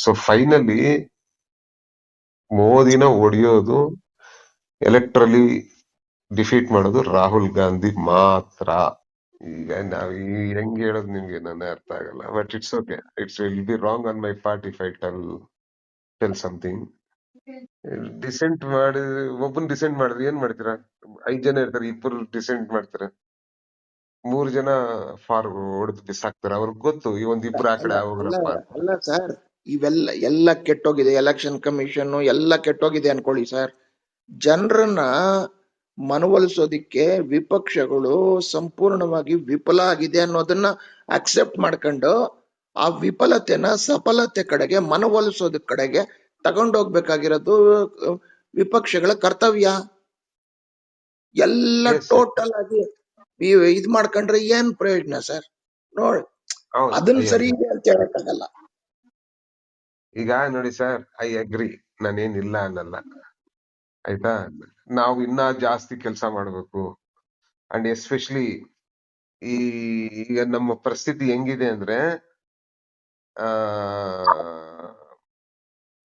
So finally ಮೋದಿನ ಹೊಡೆಯೋದು, ಎಲೆಕ್ಟ್ರಲಿ defeat ಮಾಡೋದು ರಾಹುಲ್ ಗಾಂಧಿ ಮಾತ್ರ. ಈಗ ನಾವ್ ಹೆಂಗ್ ಹೇಳೋದು ನಿಮ್ಗೆ ನನ್ನ ಅರ್ಥ ಆಗಲ್ಲ, but it's okay. It's will be wrong on my part if I tell something. Dissent ಮಾಡಿ ಒಬ್ಬನ್ ಡಿಸೆಂಟ್ ಮಾಡಿದ್ರೆ ಏನ್ ಮಾಡ್ತೀರಾ? 5 ಜನ ಇರ್ತಾರೆ, ಇಬ್ಬರು ಡಿಸೆಂಟ್ ಮಾಡ್ತಾರೆ, 3 ಜನ ಫಾರ್ ಹೊಡೆದು ಬಿಸಾಕ್ತಾರೆ. ಅವ್ರಿಗೆ ಗೊತ್ತು ಈ ಒಂದಿಬ್ರು ಆ ಅಲ್ಲ ಕಡೆ ಅಲ್ಲ ಹೋಗ್ರಪ್ಪ ಅಂತ. ಅಲ್ಲ ಸರ್, ಇವೆಲ್ಲ ಎಲ್ಲ ಕೆಟ್ಟೋಗಿದೆ. ಎಲೆಕ್ಷನ್ ಕಮಿಷನ್ ಎಲ್ಲ ಕೆಟ್ಟೋಗಿದೆ ಅನ್ಕೊಳ್ಳಿ ಸರ್. ಜನರನ್ನ ಮನವೊಲಿಸೋದಿಕ್ಕೆ ವಿಪಕ್ಷಗಳು ಸಂಪೂರ್ಣವಾಗಿ ವಿಫಲ ಆಗಿದೆ ಅನ್ನೋದನ್ನ ಅಕ್ಸೆಪ್ಟ್ ಮಾಡ್ಕೊಂಡು ಆ ವಿಫಲತೆನ ಸಫಲತೆ ಕಡೆಗೆ, ಮನವೊಲಿಸೋದ ಕಡೆಗೆ ತಗೊಂಡೋಗ್ಬೇಕಾಗಿರೋದು ವಿಪಕ್ಷಗಳ ಕರ್ತವ್ಯ. ಎಲ್ಲ ಎಸ್, ಟೋಟಲ್ ಆಗಿ ಇದ್ ಮಾಡ್ಕೊಂಡ್ರೆ ಏನ್ ಪ್ರಯೋಜನ ಸರ್? ನೋಡಿ, ಹೌದು, ಅದನ್ನ ಐ ಸರಿ ಅಗ್ರಿ. ಇದೆ ಅಂತ ಹೇಳಕ್ಕಾಗಲ್ಲ. ಈಗ ನೋಡಿ ಸರ್, ಐ ಅಗ್ರಿ, ನಾನೇನಿಲ್ಲ ಅನ್ನಲ್ಲ, ಆಯ್ತಾ. ನಾವು ಇನ್ನ ಜಾಸ್ತಿ ಕೆಲಸ ಮಾಡ್ಬೇಕು. ಅಂಡ್ ಎಸ್ಪೆಷಲಿ ಈಗ ನಮ್ಮ ಪರಿಸ್ಥಿತಿ ಹೆಂಗಿದೆ ಅಂದ್ರೆ, ಆ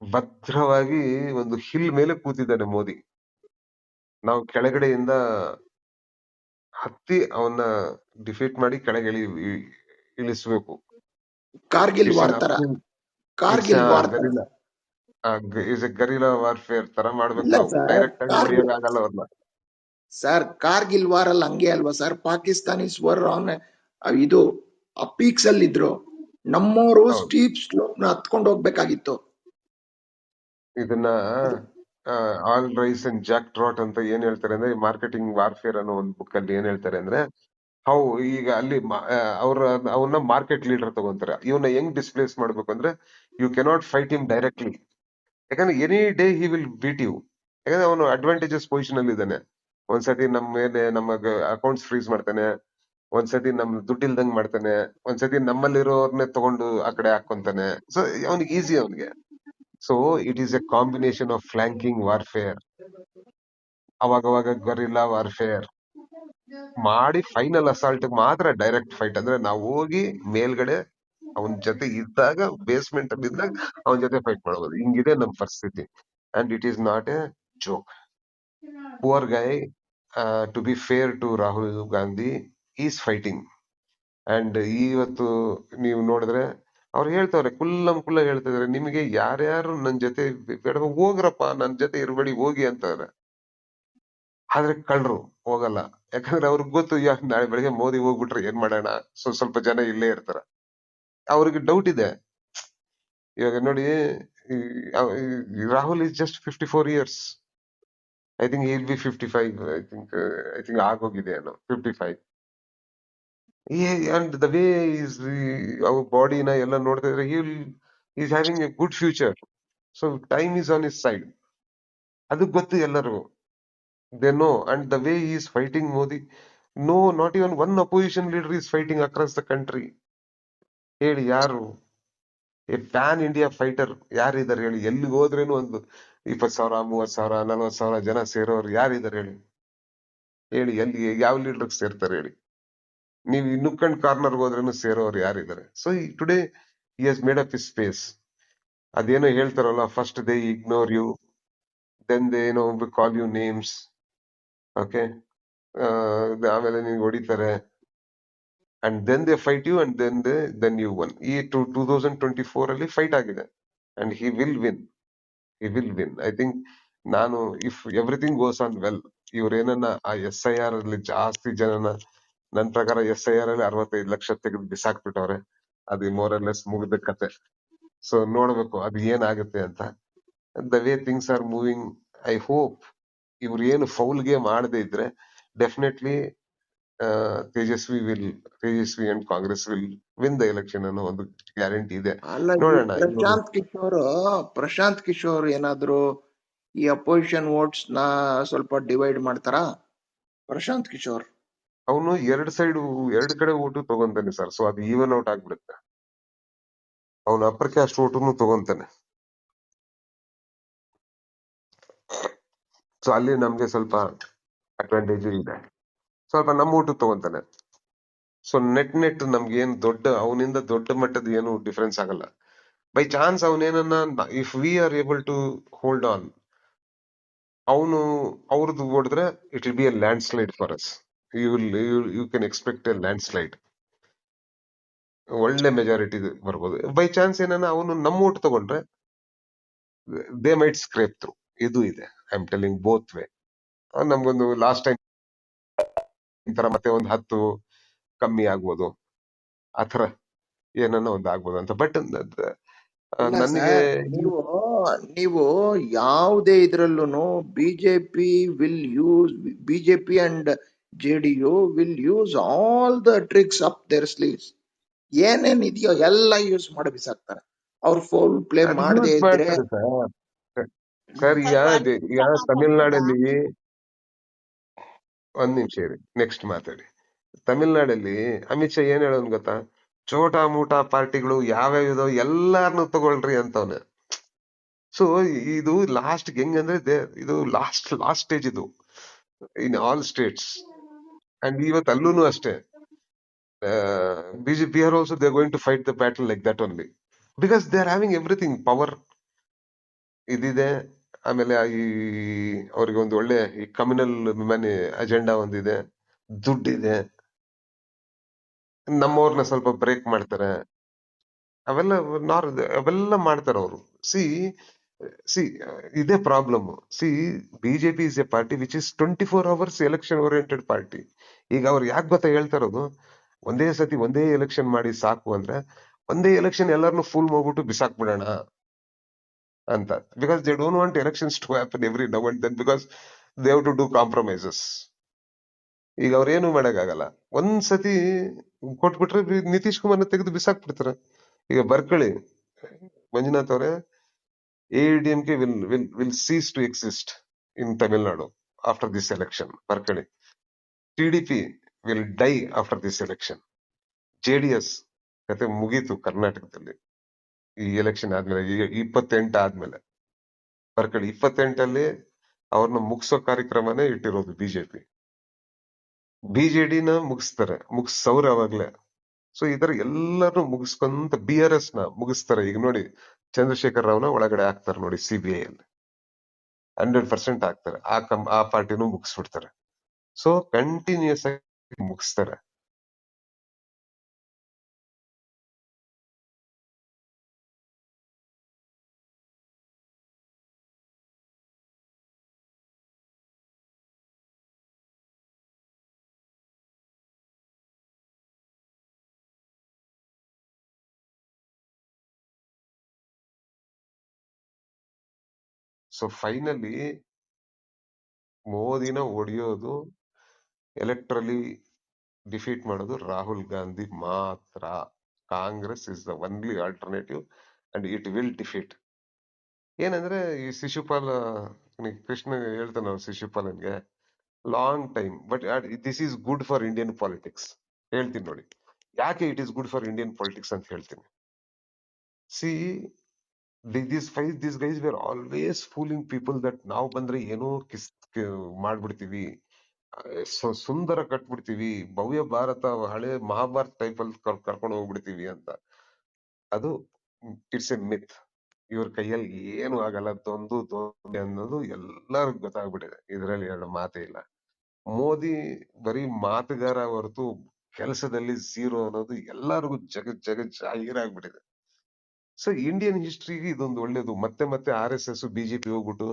ಭದ್ರವಾಗಿ ಒಂದು ಹಿಲ್ ಮೇಲೆ ಕೂತಿದ್ದಾನೆ ಮೋದಿ. ನಾವು ಕೆಳಗಡೆಯಿಂದ ಹತ್ತಿ ಅವನ್ನ ಡಿಫೀಟ್ ಮಾಡಿ ಕೆಳಗೆ ಇಳಿಸ್ಬೇಕು. ಕಾರ್ಗಿಲ್ ಇಟ್ಸ್ ವಾರ್ ಅನ್ ತರ, ಅಪ್ ಇಟ್ಸ್ ಕಾರ್ಗಿಲ್ ವಾರ್ ತರ. ಗರಿಲ್ಲ ಇಸ್ ಎ ಗರಿಲ್ಲಾ ವಾರ್ಫೇರ್ ತರ ಮಾಡ್ಬೇಕು. ಇಲ್ಲ ನಾವು ಸರ್, ಡೈರೆಕ್ಟ್ ಆಗಿ ಹೊಡಿಯೋಕ್ ಆಗಲ್ಲ ಅವ್ರನ್ನ. ಸರ್ ಕಾರ್ಗಿಲ್ ವಾರ್ ಅಲ್ಲಿ ಹಂಗೆ ಅಲ್ವಾ ಸರ್? ಪಾಕಿಸ್ತಾನೀಸ್ ವರ್ ಆನ್ ಇದು ಪೀಕ್ಸ್ ಅಲ್ಲಿ ಇದ್ರು. ನಮ್ಮವರು ಹೌದು, ಸ್ಟೀಪ್ ಸ್ಲೋಪ್ ನ ಹತ್ಕೊಂಡು ಹೋಗ್ಬೇಕಾಗಿತ್ತು. ಇದನ್ನ ಆಲ್ ರೈಸ್ ಅಂಡ್ ಜಾಕ್ ಟ್ರಾಟ್ ಅಂತ ಏನ್ ಹೇಳ್ತಾರೆ ಅಂದ್ರೆ, ಮಾರ್ಕೆಟಿಂಗ್ ವಾರ್ಫೇರ್ ಅನ್ನೋ ಒಂದು ಬುಕ್ ಅಲ್ಲಿ ಏನ್ ಹೇಳ್ತಾರೆ ಅಂದ್ರೆ, ಹೌ ಈಗ ಅಲ್ಲಿ ಅವ್ರ ಅವನ್ನ ಮಾರ್ಕೆಟ್ ಲೀಡರ್ ತಗೊಂತಾರೆ. ಇವನ್ನ ಹೆಂಗ್ ಡಿಸ್ಪ್ಲೇಸ್ ಮಾಡ್ಬೇಕು ಅಂದ್ರೆ, you cannot fight him directly. ಯಾಕಂದ್ರೆ any day he will beat you. ಯಾಕಂದ್ರೆ ಅವನು ಅಡ್ವಾಂಟೇಜಸ್ ಪೊಸಿಷನ್ ಅಲ್ಲಿ ಇದ್ದಾನೆ. ಒಂದ್ಸತಿ ನಮ್ಮ ಮೇಲೆ ನಮಗ ಅಕೌಂಟ್ಸ್ ಫ್ರೀಸ್ ಮಾಡ್ತಾನೆ, ಒಂದ್ಸತಿ ನಮ್ ದುಡ್ಡು ಇಲ್ದಂಗ್ ಮಾಡ್ತಾನೆ, ಒಂದ್ಸತಿ ನಮ್ಮಲ್ಲಿರೋರ್ನೆ ತಗೊಂಡು ಆ ಕಡೆ ಹಾಕೊಂತಾನೆ. ಸೊ ಅವನಿಗೆ ಈಸಿ ಅವನಿಗೆ. So it is a combination of flanking warfare, ಅವಾಗವಾಗ ಗರಿಲ್ಲಾ ವಾರ್ಫೇರ್ ಮಾಡಿ ಫೈನಲ್ ಅಸಾಲ್ಟ್ ಮಾತ್ರ ಡೈರೆಕ್ಟ್ ಫೈಟ್. ಅಂದ್ರೆ ನಾವು ಹೋಗಿ ಮೇಲ್ಗಡೆ ಅವನ್ ಜೊತೆ ಇದ್ದಾಗ, ಬೇಸ್ಮೆಂಟ್ ಅಲ್ಲಿ ಇದ್ದಾಗ ಅವನ ಜೊತೆ ಫೈಟ್ ಮಾಡ್ಬೋದು. ಹಿಂಗಿದೆ ನಮ್ ಪರಿಸ್ಥಿತಿ. And it is not a joke. Poor guy, to be fair to Rahul Gandhi, is fighting. And ಇವತ್ತು ನೀವು ನೋಡಿದ್ರೆ ಅವ್ರು ಹೇಳ್ತವ್ರೆ, ಕುಲ್ಲ ಹೇಳ್ತಿದಾರೆ, ನಿಮಗೆ ಯಾರ್ಯಾರು ನನ್ ಜೊತೆ ಬೇಡ ಹೋಗ್ರಪ್ಪ, ನನ್ ಜೊತೆ ಇರ್ಬೇಡಿ ಹೋಗಿ ಅಂತವ್ರೆ. ಆದ್ರೆ ಕಳ್ರು ಹೋಗಲ್ಲ. ಯಾಕಂದ್ರೆ ಅವ್ರಿಗೆ ಗೊತ್ತು, ನಾಳೆ ಬೆಳಿಗ್ಗೆ ಮೋದಿ ಹೋಗ್ಬಿಟ್ರೆ ಏನ್ ಮಾಡೋಣ, ಸ್ವಲ್ಪ ಜನ ಇಲ್ಲೇ ಇರ್ತಾರ. ಅವ್ರಿಗೆ ಡೌಟ್ ಇದೆ. ಇವಾಗ ನೋಡಿ, Rahul is just 54 years. I think will be 55. I think ಆಗೋಗಿದೆ ಏನೋ 55. ಅಂಡ್ ದ ವೇ ಈಸ್ ಅವ್ರ ಬಾಡಿನ ಎಲ್ಲ ನೋಡ್ತಾ ಇದ್ರೆ, is having a good future. So time is on his side. ಅದು ಗೊತ್ತು ಎಲ್ಲರಿಗೂ. They know. And the way is fighting Modi, no, not even one opposition leader is fighting across the country. ಹೇಳಿ ಯಾರು? ಎ ಪ್ಯಾನ್ ಇಂಡಿಯಾ ಫೈಟರ್ ಯಾರಿದ್ದಾರೆ ಹೇಳಿ? ಎಲ್ಲಿಗೆ ಹೋದ್ರೇನು ಒಂದು 20,000, 30,000, 40,000 ಜನ ಸೇರೋರು ಯಾರಿದ್ದಾರೆ ಹೇಳಿ? ಹೇಳಿ, ಎಲ್ಲಿ ಯಾವ ಲೀಡರ್ ಸೇರ್ತಾರೆ ಹೇಳಿ? ನೀವು ನುಕ್ಕಂಡ್ ಕಾರ್ನರ್ ಹೋದ್ರೇನು ಸೇರೋರು ಯಾರಿದ್ದಾರೆ? ಸೊ ಟುಡೇ ಹಿ ಹಸ್ ಮೇಡ್ ಅಪ್ ಹಿಸ್ ಸ್ಪೇಸ್. ಅದೇನೋ ಹೇಳ್ತಾರಲ್ಲ, first they ignore you, then they call you names, okay, ಆಮೇಲೆ ನಿಮ್ಗೆ ಹೊಡಿತಾರೆ, and then they fight you, and then you won. ಈ 2024 ಅಲ್ಲಿ ಫೈಟ್ ಆಗಿದೆ, and he will win. I think, ನಾನು if everything goes on well, ಇವ್ರೇನನ್ನ ಆ SIR ಅಲ್ಲಿ ಜಾಸ್ತಿ ಜನನ, ನನ್ ಪ್ರಕಾರ SIR ಅಲ್ಲಿ 65 ಲಕ್ಷ ತೆಗೆದು ಬಿಸಾಕ್ಬಿಟ್ಟವ್ರೆ. ಅದು ಮೋರ್ ಆರ್ ಲೆಸ್ ಮುಗಿದ ಕತೆ. ಸೊ ನೋಡ್ಬೇಕು ಅದು ಏನಾಗುತ್ತೆ ಅಂತ. The way things are moving, I hope ಇವ್ರು ಏನು ಫೌಲ್ ಗೇಮ್ ಮಾಡದೇ ಇದ್ರೆ definitely Tejashwi and Congress will win the election ಅನ್ನೋ ಒಂದು ಗ್ಯಾರಂಟಿ ಇದೆ. ಅಲ್ಲ, ಈ ನೋಡೋಣ. ಪ್ರಶಾಂತ್ ಕಿಶೋರ್ ಏನಾದ್ರು ಈ ಅಪೋಸಿಷನ್ ವೋಟ್ಸ್ ನ ಸ್ವಲ್ಪ ಡಿವೈಡ್ ಮಾಡ್ತಾರಾ? ಪ್ರಶಾಂತ್ ಕಿಶೋರ್ ಅವನು ಎರಡು ಕಡೆ ಓಟು ತಗೊಂತಾನೆ ಸರ್. ಸೊ ಅದು ಈವನ್ ಔಟ್ ಆಗ್ಬಿಡುತ್ತೆ. ಅವನು ಅಪ್ಪರ್ ಕ್ಯಾಸ್ಟ್ ಓಟುನು ತಗೊಂತಾನೆ. ಸೊ ಅಲ್ಲಿ ನಮ್ಗೆ ಸ್ವಲ್ಪ ಅಡ್ವಾಂಟೇಜ್ ಇದೆ. ಸ್ವಲ್ಪ ನಮ್ಮ ಓಟು ತಗೊಂತಾನೆ. ಸೊ ನೆಟ್ ನಮ್ಗೆ ಏನ್ ಅವನಿಂದ ದೊಡ್ಡ ಮಟ್ಟದ ಏನು ಡಿಫರೆನ್ಸ್ ಆಗಲ್ಲ. ಬೈ ಚಾನ್ಸ್ ಅವನೇನನ್ನ if we are able to hold on, ಅವನು ಅವ್ರದ್ದು ಹೊಡೆದ್ರೆ it will be a landslide for us. You can expect a landslide. ಒಳ್ಳೆ ಮೆಜಾರಿಟಿ ಬರ್ಬೋದು. ಬೈ ಚಾನ್ಸ್ ಏನನ್ನ ಅವನು ನಮ್ಮ ಓಟ್ ತಗೊಂಡ್ರೆ ದೇ ಮೈಟ್ ಸ್ಕ್ರೇಪ್ ಥ್ರೂ. ಇದು ಇದೆ, I am telling both way. ನಮ್ಗೊಂದು ಲಾಸ್ಟ್ ಟೈಮ್ ತರ ಮತ್ತೆ ಒಂದು 10 ಕಮ್ಮಿ ಆಗ್ಬೋದು, ಆತರ ಏನನ್ನ ಒಂದು ಆಗ್ಬೋದು ಅಂತ. ಬಟ್ ಇಲ್ಲ ನನಗೆ ಸರ್, ನೀವು ಯಾವುದೇ ಇದ್ರಲ್ಲೂ BJP will use, BJP and JDU will use all the tricks up their sleeves. ಏನೇನ್ ಇದೆಯೋ ಎಲ್ಲ ಯೂಸ್ ಮಾಡಿ ಬಿಸಾಕ್ತಾರೆ. ಅವ್ರು ಫೋಲ್ ಪ್ಲೇ ಅದು ಮಾಡದೇ ಯೂಸ್ ಇದ್ರೆ ಮಾಡ್ತಾರೆ ಸರ್. ಸರ್ ಈಗ ತಮಿಳ್ನಾಡಲ್ಲಿ, ಒಂದ್ ನಿಮಿಷ ಇರಿ, ನೆಕ್ಸ್ಟ್ ಮಾತಾಡಿ. ತಮಿಳ್ನಾಡಲ್ಲಿ ಅಮಿತ್ ಶಾ ಏನ್ ಹೇಳೋನ್ ಗೊತ್ತಾ? ಚೋಟಾ ಮೋಟಾ ಪಾರ್ಟಿಗಳು ಯಾವ್ಯಾವ ಎಲ್ಲಾರನು ತಗೊಳ್ರಿ ಅಂತವ್ನೆ. ಸೊ ಇದು ಲಾಸ್ಟ್ ಹೆಂಗಂದ್ರೆ ಇದು ಲಾಸ್ಟ್ ಸ್ಟೇಜ್ ಇದು ಇನ್ ಆಲ್ ಸ್ಟೇಟ್ಸ್. ಅಂಡ್ ಇವತ್ತು ಅಲ್ಲೂ ಅಷ್ಟೇ, BJP are also they going to fight the battle like that only, because they are having everything. Power ಇದಿದೆ, ಆಮೇಲೆ ಈ ಅವ್ರಿಗೆ ಒಂದು ಒಳ್ಳೆ ಈ ಕಮ್ಯುನಲ್ ಅಜೆಂಡಾ ಒಂದಿದೆ, ದುಡ್ಡಿದೆ, ನಮ್ಮವ್ರನ್ನ ಸ್ವಲ್ಪ ಬ್ರೇಕ್ ಮಾಡ್ತಾರೆ, ಅವೆಲ್ಲ ಅವೆಲ್ಲ ಮಾಡ್ತಾರೆ ಅವರು. ಸಿ ಸಿ ಇದೇ problem. C BJP is A party which is 24 hours election oriented party. ಈಗ ಅವ್ರು ಯಾಕೆ ಗೊತ್ತಾ ಹೇಳ್ತಾ ಇರೋದು? ಒಂದೇ ಸತಿ ಒಂದೇ ಎಲೆಕ್ಷನ್ ಮಾಡಿ ಸಾಕು ಅಂದ್ರೆ, ಒಂದೇ ಎಲೆಕ್ಷನ್ ಎಲ್ಲರನ್ನು ಫುಲ್ ಮಾಡ್ಬಿಟ್ಟು ಬಿಸಾಕ್ಬಿಡೋಣ ಅಂತ. Because they don't want elections to happen every now and then, because they have to do compromises. ಈಗ ಅವ್ರೇನು ಮಾಡಕ್ಕಾಗಲ್ಲ. ಒಂದ್ಸತಿ ಕೊಟ್ಬಿಟ್ರೆ ನಿತೀಶ್ ಕುಮಾರ್ನ ತೆಗೆದು ಬಿಸಾಕ್ಬಿಡ್ತಾರೆ. ಈಗ ಬರ್ಕೊಳ್ಳಿ ಮಂಜುನಾಥ್ ಅವರೇ, AIDMK will cease to exist in Tamil Nadu after this election. ಬರ್ಕೊಳ್ಳಿ. TDP will die after this election. JDS ಕತೆ ಮುಗೀತು ಕರ್ನಾಟಕದಲ್ಲಿ ಈ ಎಲೆಕ್ಷನ್ ಆದ್ಮೇಲೆ, ಈಗ 28 ಆದ್ಮೇಲೆ. ಬರ್ಕೊಳ್ಳಿ, 28ಅಲ್ಲಿ ಅವ್ರನ್ನ ಮುಗಿಸೋ ಕಾರ್ಯಕ್ರಮನೇ ಇಟ್ಟಿರೋದು ಬಿಜೆಪಿ. BJD ನ ಮುಗಿಸವ್ರೆ ಅವಾಗ್ಲೇ. ಸೊ ಈ ತರ ಎಲ್ಲರೂ ಮುಗಿಸ್ಕೊಂತ BRS ನ ಮುಗಿಸ್ತಾರೆ. ಈಗ ನೋಡಿ, ಚಂದ್ರಶೇಖರ್ ರಾವ್ನ ಒಳಗಡೆ ಹಾಕ್ತಾರೆ ನೋಡಿ CBI ಅಲ್ಲಿ, 100% ಹಾಕ್ತಾರೆ. ಆ ಪಾರ್ಟಿನೂ ಮುಗಿಸ್ಬಿಡ್ತಾರೆ. ಸೊ ಕಂಟಿನ್ಯೂಸ್ ಆಗಿ ಮುಗಿಸ್ತಾರೆ. ಸೊ ಫೈನಲಿ ಮೋದಿನ ಹೊಡೆಯೋದು, ಎಲೆಕ್ಟ್ರಲಿ ಡಿಫೀಟ್ ಮಾಡೋದು ರಾಹುಲ್ ಗಾಂಧಿ ಮಾತ್ರ. Congress is the only alternative and it will defeat. ಏನಂದ್ರೆ ಈ ಶಿಶುಪಾಲ, ಕೃಷ್ಣ ಹೇಳ್ತಾನ ಶಿಶುಪಾಲನ್ಗೆ, long time, but this is good for Indian politics. ಹೇಳ್ತೀನಿ ನೋಡಿ ಯಾಕೆ it is good for Indian politics ಅಂತ ಹೇಳ್ತೀನಿ. See these guys were always fooling people that ನಾವು ಬಂದ್ರೆ ಏನೋ ಮಾಡ್ಬಿಡ್ತೀವಿ, ಸುಂದರ ಕಟ್ಬಿಡ್ತೀವಿ, ಭವ್ಯ ಭಾರತ ಹಳೆ ಮಹಾಭಾರತ ಟೈಪ್ ಅಲ್ಲಿ ಕರ್ಕೊಂಡು ಹೋಗ್ಬಿಡ್ತೀವಿ ಅಂತ. ಅದು ಇಟ್ಸ್ ಎ ಮಿತ್. ಇವ್ರ ಕೈಯಲ್ಲಿ ಏನು ಆಗಲ್ಲ, ದೊಂದು ಅನ್ನೋದು ಎಲ್ಲರಿಗೂ ಗೊತ್ತಾಗ್ಬಿಟ್ಟಿದೆ. ಇದ್ರಲ್ಲಿ ಎರಡು ಮಾತೇ ಇಲ್ಲ. ಮೋದಿ ಬರೀ ಮಾತುಗಾರ ಹೊರತು ಕೆಲಸದಲ್ಲಿ ಝೀರೋ ಅನ್ನೋದು ಎಲ್ಲರಿಗೂ ಜಗತ್ ಜಾಹೀರಾಗ್ಬಿಟ್ಟಿದೆ. ಸೊ ಇಂಡಿಯನ್ ಹಿಸ್ಟ್ರಿಗೆ ಇದೊಂದು ಒಳ್ಳೇದು. ಮತ್ತೆ ಮತ್ತೆ RSS BJP ಹೋಗ್ಬಿಟ್ಟು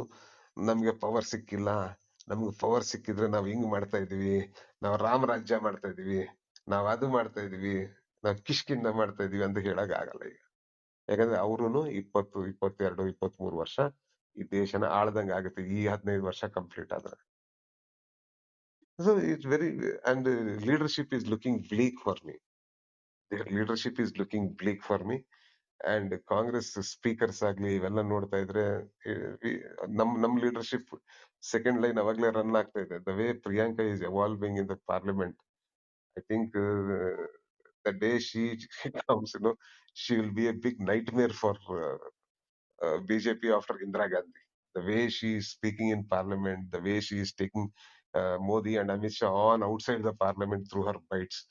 ನಮ್ಗೆ ಪವರ್ ಸಿಕ್ಕಿಲ್ಲ, ನಮ್ಗೆ ಪವರ್ ಸಿಕ್ಕಿದ್ರೆ ನಾವ್ ಹಿಂಗ್ ಮಾಡ್ತಾ ಇದೀವಿ, ನಾವ್ ರಾಮರಾಜ್ಯ ಮಾಡ್ತಾ ಇದೀವಿ, ನಾವ್ ಅದು ಮಾಡ್ತಾ ಇದೀವಿ, ನಾವ್ ಕಿಷ್ಕಿಂದ ಮಾಡ್ತಾ ಇದೀವಿ ಅಂತ ಹೇಳಕ್ ಆಗಲ್ಲ ಈಗ. ಯಾಕಂದ್ರೆ ಅವ್ರುನು 20, 22, 23 ವರ್ಷ ಈ ದೇಶನ ಆಳ್ದಂಗ ಆಗುತ್ತೆ ಈ 15 ವರ್ಷ ಕಂಪ್ಲೀಟ್ ಆದ್ರೆ. So it's very, and leadership is looking bleak for me. Their leadership is looking bleak for me. And Congress speakers ಆಗ್ಲಿ ಇವೆಲ್ಲ ನೋಡ್ತಾ ಇದ್ರೆ, ನಮ್ ಲೀಡರ್ಶಿಪ್ ಸೆಕೆಂಡ್ ಲೈನ್ ಅವಾಗ್ಲೇ ರನ್ ಆಗ್ತಾ ಇದೆ. The way Priyanka is evolving in the parliament, I think the day she comes, she will be a big nightmare for BJP after Indira Gandhi. The way she is speaking in parliament, the way she is taking Modi and Amit Shah on outside the parliament through her bites,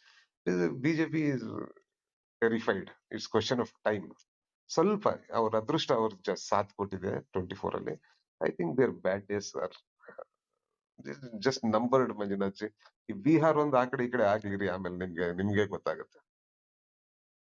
BJP is terrified. It's question of time. ಸ್ವಲ್ಪ ಅವ್ರ ಅದೃಷ್ಟ ಅವ್ರ ಸಾಥ್ ಕೊಟ್ಟಿದೆ 24 ಅಲ್ಲಿ. I think their bad days are just numbered Manjunath ji. ಈ ಬಿಹಾರ್ ಒಂದು ಆ ಕಡೆ ಈ ಕಡೆ ಆಗ್ಲಿರಿ, ಆಮೇಲೆ ನಿಮ್ಗೆ ಗೊತ್ತಾಗುತ್ತೆ.